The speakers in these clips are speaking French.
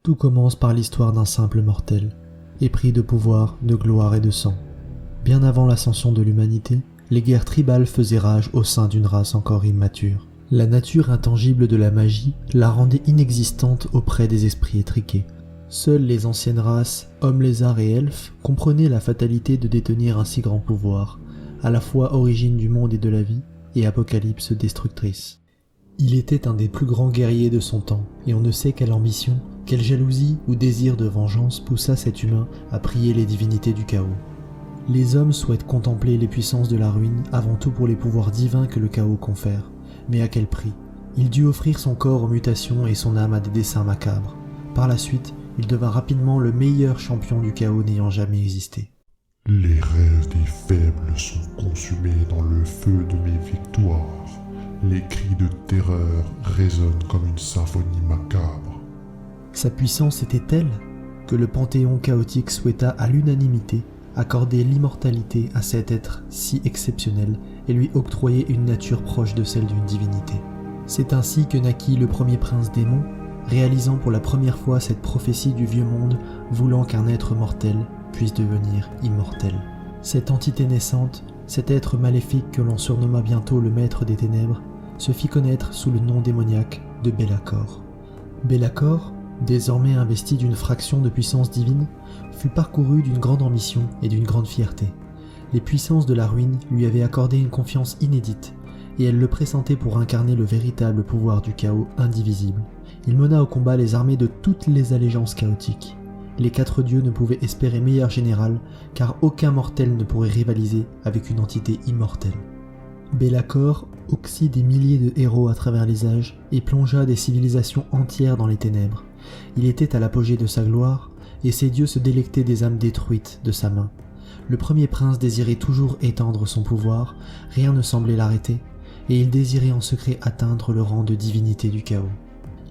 Tout commence par l'histoire d'un simple mortel, épris de pouvoir, de gloire et de sang. Bien avant l'ascension de l'humanité, les guerres tribales faisaient rage au sein d'une race encore immature. La nature intangible de la magie la rendait inexistante auprès des esprits étriqués. Seules les anciennes races, hommes, lézards et elfes, comprenaient la fatalité de détenir un si grand pouvoir, à la fois origine du monde et de la vie, et apocalypse destructrice. Il était un des plus grands guerriers de son temps, et on ne sait quelle ambition, quelle jalousie ou désir de vengeance poussa cet humain à prier les divinités du chaos. Les hommes souhaitent contempler les puissances de la ruine avant tout pour les pouvoirs divins que le chaos confère. Mais à quel prix? Il dut offrir son corps aux mutations et son âme à des desseins macabres. Par la suite, il devint rapidement le meilleur champion du chaos n'ayant jamais existé. Les rêves des faibles sont consumés dans le feu de mes victoires. Les cris de terreur résonnent comme une symphonie macabre. Sa puissance était telle que le panthéon chaotique souhaita à l'unanimité accorder l'immortalité à cet être si exceptionnel et lui octroyer une nature proche de celle d'une divinité. C'est ainsi que naquit le premier prince démon, réalisant pour la première fois cette prophétie du vieux monde voulant qu'un être mortel puisse devenir immortel. Cette entité naissante, cet être maléfique que l'on surnomma bientôt le maître des ténèbres, se fit connaître sous le nom démoniaque de Be'lakor. Be'lakor, désormais investi d'une fraction de puissance divine, fut parcouru d'une grande ambition et d'une grande fierté. Les puissances de la ruine lui avaient accordé une confiance inédite, et elle le pressentait pour incarner le véritable pouvoir du chaos indivisible. Il mena au combat les armées de toutes les allégeances chaotiques. Les 4 dieux ne pouvaient espérer meilleur général, car aucun mortel ne pourrait rivaliser avec une entité immortelle. Be'lakor oxy des milliers de héros à travers les âges et plongea des civilisations entières dans les ténèbres. Il était à l'apogée de sa gloire, et ses dieux se délectaient des âmes détruites de sa main. Le premier prince désirait toujours étendre son pouvoir, rien ne semblait l'arrêter, et il désirait en secret atteindre le rang de divinité du chaos.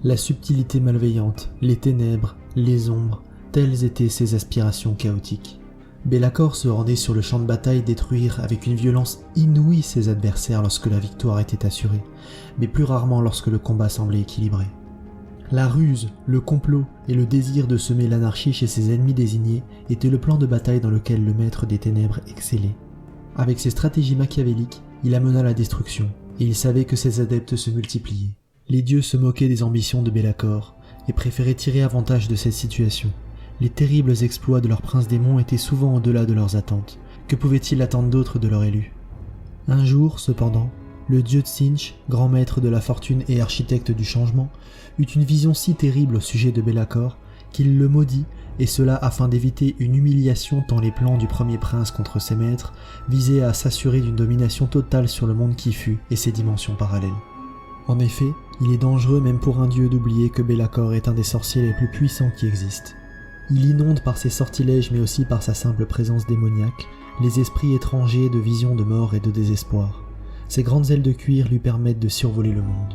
La subtilité malveillante, les ténèbres, les ombres, telles étaient ses aspirations chaotiques. Be'lakor se rendait sur le champ de bataille détruire avec une violence inouïe ses adversaires lorsque la victoire était assurée, mais plus rarement lorsque le combat semblait équilibré. La ruse, le complot et le désir de semer l'anarchie chez ses ennemis désignés étaient le plan de bataille dans lequel le maître des ténèbres excellait. Avec ses stratégies machiavéliques, il amena la destruction, et il savait que ses adeptes se multipliaient. Les dieux se moquaient des ambitions de Be'lakor et préféraient tirer avantage de cette situation. Les terribles exploits de leur prince démon étaient souvent au-delà de leurs attentes. Que pouvait-il attendre d'autre de leur élu? Un jour, cependant, le dieu Tzeentch, grand maître de la fortune et architecte du changement, eut une vision si terrible au sujet de Be'lakor qu'il le maudit, et cela afin d'éviter une humiliation tant les plans du premier prince contre ses maîtres visaient à s'assurer d'une domination totale sur le monde qui fut et ses dimensions parallèles. En effet, il est dangereux même pour un dieu d'oublier que Be'lakor est un des sorciers les plus puissants qui existent. Il inonde par ses sortilèges mais aussi par sa simple présence démoniaque les esprits étrangers de visions de mort et de désespoir. Ses grandes ailes de cuir lui permettent de survoler le monde.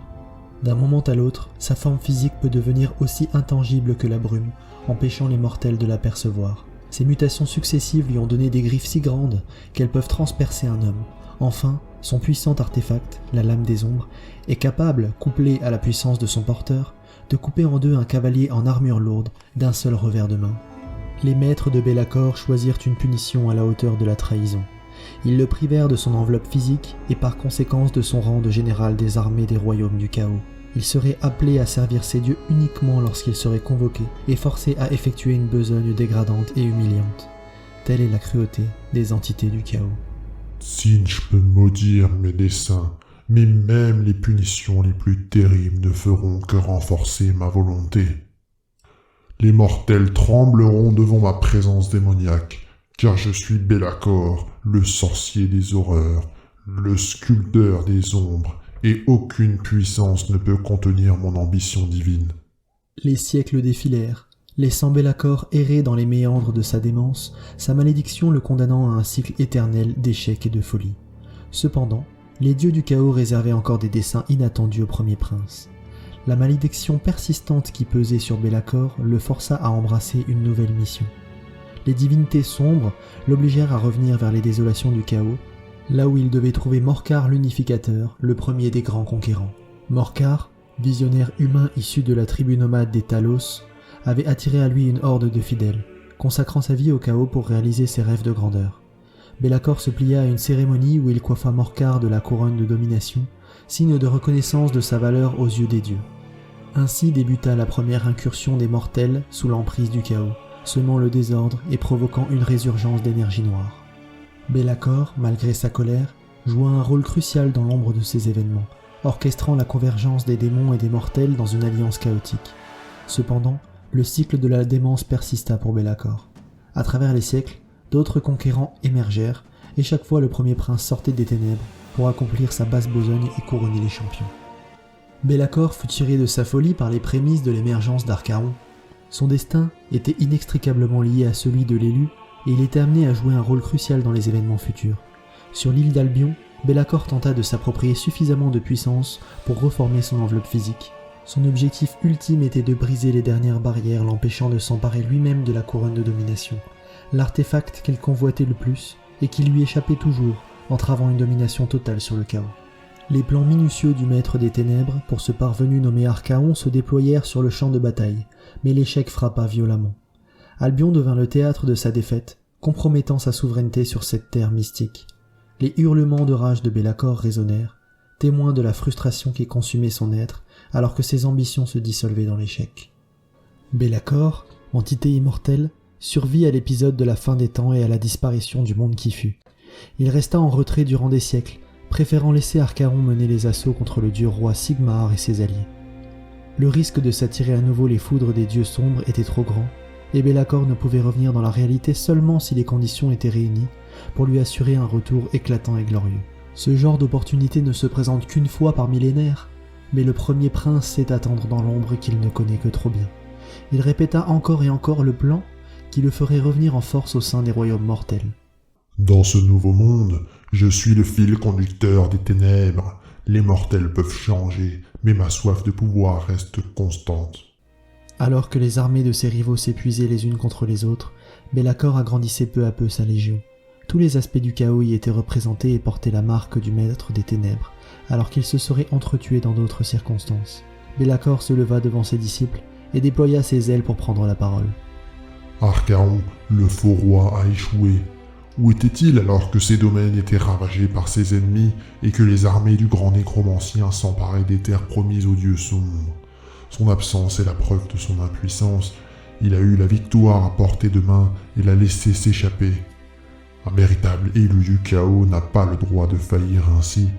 D'un moment à l'autre, sa forme physique peut devenir aussi intangible que la brume, empêchant les mortels de l'apercevoir. Ses mutations successives lui ont donné des griffes si grandes qu'elles peuvent transpercer un homme. Enfin, son puissant artefact, la lame des ombres, est capable, couplé à la puissance de son porteur, de couper en deux un cavalier en armure lourde d'un seul revers de main. Les maîtres de Be'lakor choisirent une punition à la hauteur de la trahison. Ils le privèrent de son enveloppe physique et par conséquence de son rang de général des armées des royaumes du chaos. Il serait appelé à servir ses dieux uniquement lorsqu'il serait convoqué et forcé à effectuer une besogne dégradante et humiliante. Telle est la cruauté des entités du chaos. Tzeentch peut maudire mes desseins, mais même les punitions les plus terribles ne feront que renforcer ma volonté. Les mortels trembleront devant ma présence démoniaque, car je suis Be'lakor, le sorcier des horreurs, le sculpteur des ombres, et aucune puissance ne peut contenir mon ambition divine. Les siècles défilèrent, laissant Be'lakor errer dans les méandres de sa démence, sa malédiction le condamnant à un cycle éternel d'échecs et de folie. Cependant, les dieux du chaos réservaient encore des desseins inattendus au premier prince. La malédiction persistante qui pesait sur Be'lakor le força à embrasser une nouvelle mission. Les divinités sombres l'obligèrent à revenir vers les désolations du chaos, là où il devait trouver Morcar l'unificateur, le premier des grands conquérants. Morcar, visionnaire humain issu de la tribu nomade des Talos, avait attiré à lui une horde de fidèles, consacrant sa vie au chaos pour réaliser ses rêves de grandeur. Be'lakor se plia à une cérémonie où il coiffa Morcar de la couronne de domination, signe de reconnaissance de sa valeur aux yeux des dieux. Ainsi débuta la première incursion des mortels sous l'emprise du chaos, semant le désordre et provoquant une résurgence d'énergie noire. Be'lakor, malgré sa colère, joua un rôle crucial dans l'ombre de ces événements, orchestrant la convergence des démons et des mortels dans une alliance chaotique. Cependant, le cycle de la démence persista pour Be'lakor. À travers les siècles, d'autres conquérants émergèrent, et chaque fois le premier prince sortait des ténèbres pour accomplir sa basse besogne et couronner les champions. Be'lakor fut tiré de sa folie par les prémices de l'émergence d'Archaon. Son destin était inextricablement lié à celui de l'élu, et il était amené à jouer un rôle crucial dans les événements futurs. Sur l'île d'Albion, Be'lakor tenta de s'approprier suffisamment de puissance pour reformer son enveloppe physique. Son objectif ultime était de briser les dernières barrières l'empêchant de s'emparer lui-même de la couronne de domination, l'artefact qu'il convoitait le plus et qui lui échappait toujours, entravant une domination totale sur le chaos. Les plans minutieux du maître des ténèbres pour ce parvenu nommé Archaon se déployèrent sur le champ de bataille, mais l'échec frappa violemment. Albion devint le théâtre de sa défaite, compromettant sa souveraineté sur cette terre mystique. Les hurlements de rage de Be'lakor résonnèrent, témoins de la frustration qui consumait son être, alors que ses ambitions se dissolvaient dans l'échec. Be'lakor, entité immortelle, survit à l'épisode de la fin des temps et à la disparition du monde qui fut. Il resta en retrait durant des siècles, préférant laisser Archaon mener les assauts contre le dieu roi Sigmar et ses alliés. Le risque de s'attirer à nouveau les foudres des dieux sombres était trop grand, et Be'lakor ne pouvait revenir dans la réalité seulement si les conditions étaient réunies pour lui assurer un retour éclatant et glorieux. Ce genre d'opportunité ne se présente qu'une fois par millénaire, mais le premier prince sait attendre dans l'ombre qu'il ne connaît que trop bien. Il répéta encore et encore le plan qui le ferait revenir en force au sein des royaumes mortels. Dans ce nouveau monde, je suis le fil conducteur des ténèbres. Les mortels peuvent changer, mais ma soif de pouvoir reste constante. Alors que les armées de ses rivaux s'épuisaient les unes contre les autres, Be'lakor agrandissait peu à peu sa légion. Tous les aspects du chaos y étaient représentés et portaient la marque du maître des ténèbres, alors qu'il se serait entretué dans d'autres circonstances. Be'lakor se leva devant ses disciples et déploya ses ailes pour prendre la parole. Archaon, le faux roi, a échoué. Où était-il alors que ses domaines étaient ravagés par ses ennemis et que les armées du grand nécromancien s'emparaient des terres promises aux dieux sombres? Son absence est la preuve de son impuissance. Il a eu la victoire à portée de main et l'a laissé s'échapper. Un véritable élu du chaos n'a pas le droit de faillir ainsi.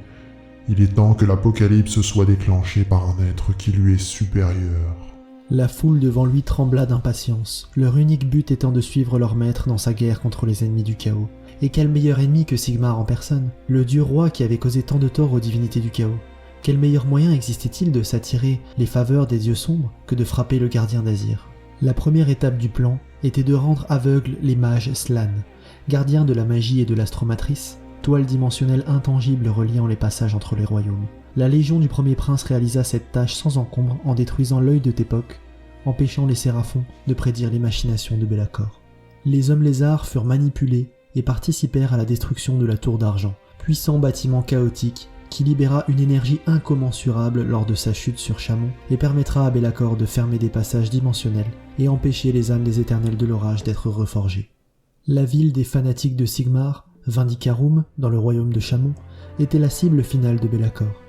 Il est temps que l'apocalypse soit déclenché par un être qui lui est supérieur. La foule devant lui trembla d'impatience, leur unique but étant de suivre leur maître dans sa guerre contre les ennemis du chaos. Et quel meilleur ennemi que Sigmar en personne, le dieu roi qui avait causé tant de tort aux divinités du chaos. Quel meilleur moyen existait-il de s'attirer les faveurs des dieux sombres que de frapper le gardien d'Azir? La première étape du plan était de rendre aveugles les mages Slann, gardiens de la magie et de l'astromatrice, toile dimensionnelle intangible reliant les passages entre les royaumes. La légion du premier prince réalisa cette tâche sans encombre en détruisant l'œil de Tepok, empêchant les séraphons de prédire les machinations de Be'lakor. Les hommes lézards furent manipulés et participèrent à la destruction de la Tour d'Argent, puissant bâtiment chaotique qui libéra une énergie incommensurable lors de sa chute sur Chamon et permettra à Be'lakor de fermer des passages dimensionnels et empêcher les âmes des éternels de l'orage d'être reforgées. La ville des fanatiques de Sigmar, Vindicarum, dans le royaume de Chamon, était la cible finale de Be'lakor.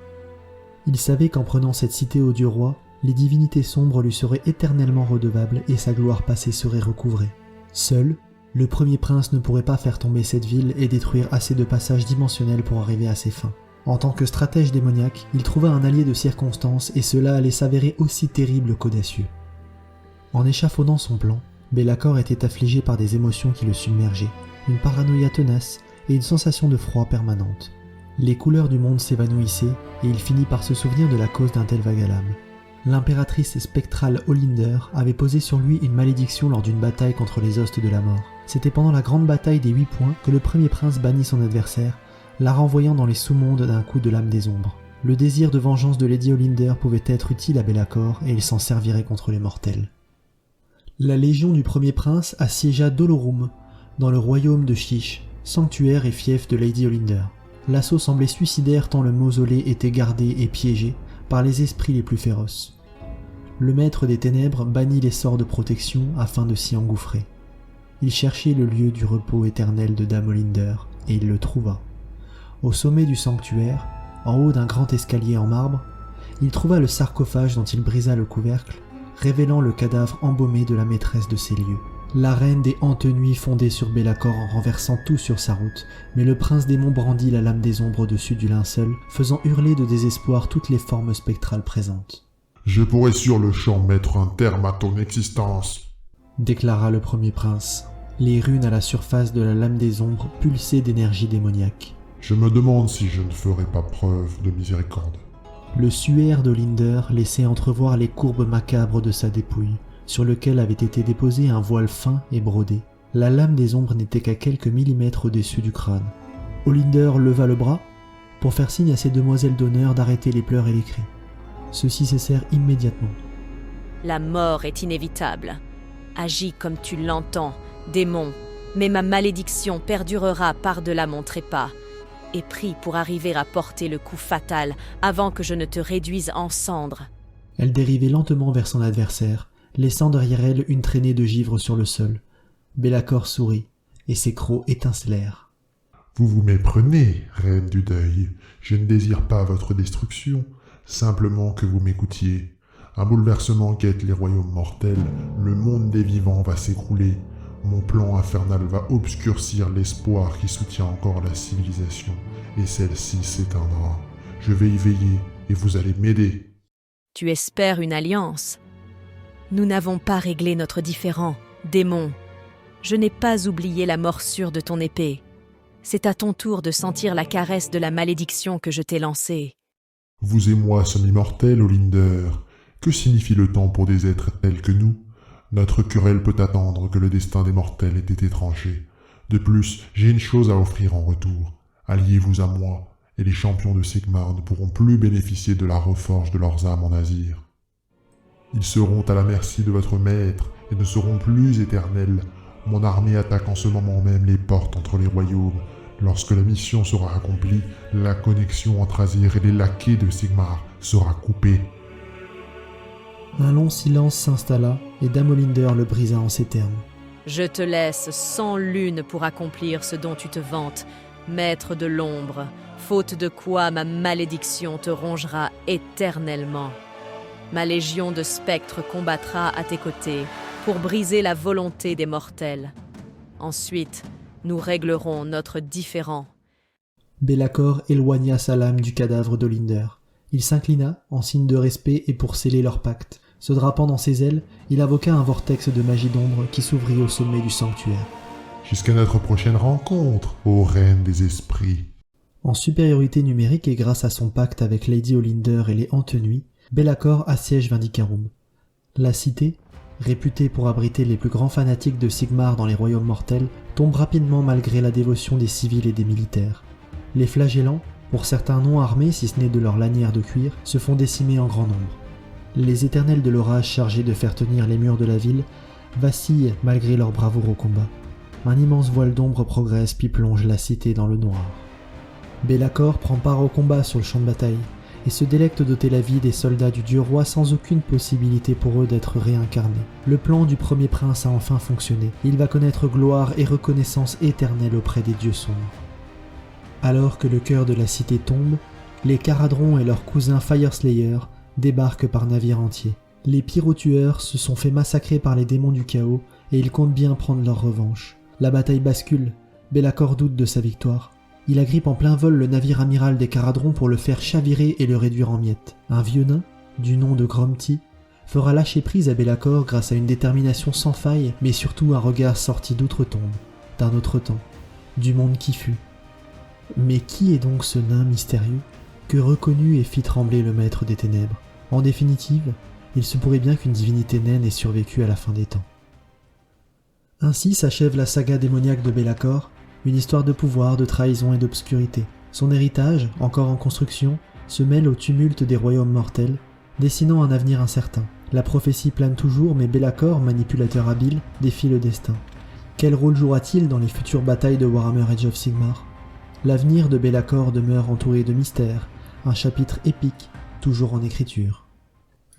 Il savait qu'en prenant cette cité au dieu roi, les divinités sombres lui seraient éternellement redevables et sa gloire passée serait recouvrée. Seul, le premier prince ne pourrait pas faire tomber cette ville et détruire assez de passages dimensionnels pour arriver à ses fins. En tant que stratège démoniaque, il trouva un allié de circonstance et cela allait s'avérer aussi terrible qu'audacieux. En échafaudant son plan, Be'lakor était affligé par des émotions qui le submergeaient, une paranoïa tenace et une sensation de froid permanente. Les couleurs du monde s'évanouissaient et il finit par se souvenir de la cause d'un tel vague à l'âme. L'impératrice spectrale Olinder avait posé sur lui une malédiction lors d'une bataille contre les hostes de la mort. C'était pendant la grande bataille des 8 points que le premier prince bannit son adversaire, la renvoyant dans les sous-mondes d'un coup de lame des ombres. Le désir de vengeance de Lady Olinder pouvait être utile à Be'lakor et il s'en servirait contre les mortels. La légion du premier prince assiégea Dolorum, dans le royaume de Chiche, sanctuaire et fief de Lady Olinder. L'assaut semblait suicidaire tant le mausolée était gardé et piégé par les esprits les plus féroces. le maître des ténèbres bannit les sorts de protection afin de s'y engouffrer. Il cherchait le lieu du repos éternel de Dame Olinder, et il le trouva. Au sommet du sanctuaire, en haut d'un grand escalier en marbre, il trouva le sarcophage dont il brisa le couvercle, révélant le cadavre embaumé de la maîtresse de ces lieux. La reine des Hantes Nuits fondait sur Be'lakor en renversant tout sur sa route, mais le prince démon brandit la lame des ombres au-dessus du linceul, faisant hurler de désespoir toutes les formes spectrales présentes. « Je pourrais sur le champ mettre un terme à ton existence !» déclara le premier prince. Les runes à la surface de la lame des ombres pulsaient d'énergie démoniaque. « Je me demande si je ne ferai pas preuve de miséricorde. » Le suaire d'Olinder laissait entrevoir les courbes macabres de sa dépouille, sur lequel avait été déposé un voile fin et brodé. La lame des ombres n'était qu'à quelques millimètres au-dessus du crâne. Olinder leva le bras pour faire signe à ses demoiselles d'honneur d'arrêter les pleurs et les cris. Ceux-ci cessèrent immédiatement. La mort est inévitable. Agis comme tu l'entends, démon, mais ma malédiction perdurera par-delà mon trépas. Et prie pour arriver à porter le coup fatal avant que je ne te réduise en cendres. Elle dérivait lentement vers son adversaire, laissant derrière elle une traînée de givre sur le sol. Be'lakor sourit, et ses crocs étincelèrent. « Vous vous méprenez, reine du deuil. Je ne désire pas votre destruction, simplement que vous m'écoutiez. Un bouleversement guette les royaumes mortels, le monde des vivants va s'écrouler. Mon plan infernal va obscurcir l'espoir qui soutient encore la civilisation, et celle-ci s'éteindra. Je vais y veiller, et vous allez m'aider. » Tu espères une alliance. Nous n'avons pas réglé notre différend, démon. Je n'ai pas oublié la morsure de ton épée. C'est à ton tour de sentir la caresse de la malédiction que je t'ai lancée. Vous et moi sommes immortels, Olinder. Que signifie le temps pour des êtres tels que nous ? Notre querelle peut attendre que le destin des mortels ait été tranché. De plus, j'ai une chose à offrir en retour. Alliez-vous à moi, et les champions de Sigmar ne pourront plus bénéficier de la reforge de leurs âmes en Azir. Ils seront à la merci de votre maître et ne seront plus éternels. Mon armée attaque en ce moment même les portes entre les royaumes. Lorsque la mission sera accomplie, la connexion entre Azir et les laquais de Sigmar sera coupée. Un long silence s'installa et Dame Olinder le brisa en ces termes. Je te laisse 100 lunes pour accomplir ce dont tu te vantes, maître de l'ombre, faute de quoi ma malédiction te rongera éternellement. Ma légion de spectres combattra à tes côtés pour briser la volonté des mortels. Ensuite, nous réglerons notre différend. Be'lakor éloigna sa lame du cadavre d'Olinder. Il s'inclina en signe de respect et pour sceller leur pacte. Se drapant dans ses ailes, il invoqua un vortex de magie d'ombre qui s'ouvrit au sommet du sanctuaire. Jusqu'à notre prochaine rencontre, ô reine des esprits. En supériorité numérique et grâce à son pacte avec Lady Olinder et les Hantes Nuits, Be'lakor assiège Vindicarum. La cité, réputée pour abriter les plus grands fanatiques de Sigmar dans les royaumes mortels, tombe rapidement malgré la dévotion des civils et des militaires. Les flagellants, pour certains non armés si ce n'est de leur lanière de cuir, se font décimer en grand nombre. Les éternels de l'orage chargés de faire tenir les murs de la ville vacillent malgré leur bravoure au combat. Un immense voile d'ombre progresse puis plonge la cité dans le noir. Be'lakor prend part au combat sur le champ de bataille et se délecte d'ôter la vie des soldats du dieu roi sans aucune possibilité pour eux d'être réincarnés. Le plan du premier prince a enfin fonctionné. Il va connaître gloire et reconnaissance éternelle auprès des dieux sombres. Alors que le cœur de la cité tombe, les Caradrons et leurs cousins Fireslayer débarquent par navire entier. Les pyrotueurs se sont fait massacrer par les démons du chaos et ils comptent bien prendre leur revanche. La bataille bascule, Be'lakor doute de sa victoire. Il agrippe en plein vol le navire amiral des Caradrons pour le faire chavirer et le réduire en miettes. Un vieux nain, du nom de Gromty, fera lâcher prise à Be'lakor grâce à une détermination sans faille, mais surtout un regard sorti d'outre-tombe, d'un autre temps, du monde qui fut. Mais qui est donc ce nain mystérieux que reconnut et fit trembler le maître des ténèbres? En définitive, il se pourrait bien qu'une divinité naine ait survécu à la fin des temps. Ainsi s'achève la saga démoniaque de Be'lakor, une histoire de pouvoir, de trahison et d'obscurité. Son héritage, encore en construction, se mêle au tumulte des royaumes mortels, dessinant un avenir incertain. La prophétie plane toujours, mais Be'lakor, manipulateur habile, défie le destin. Quel rôle jouera-t-il dans les futures batailles de Warhammer Age of Sigmar? L'avenir de Be'lakor demeure entouré de mystères, un chapitre épique, toujours en écriture.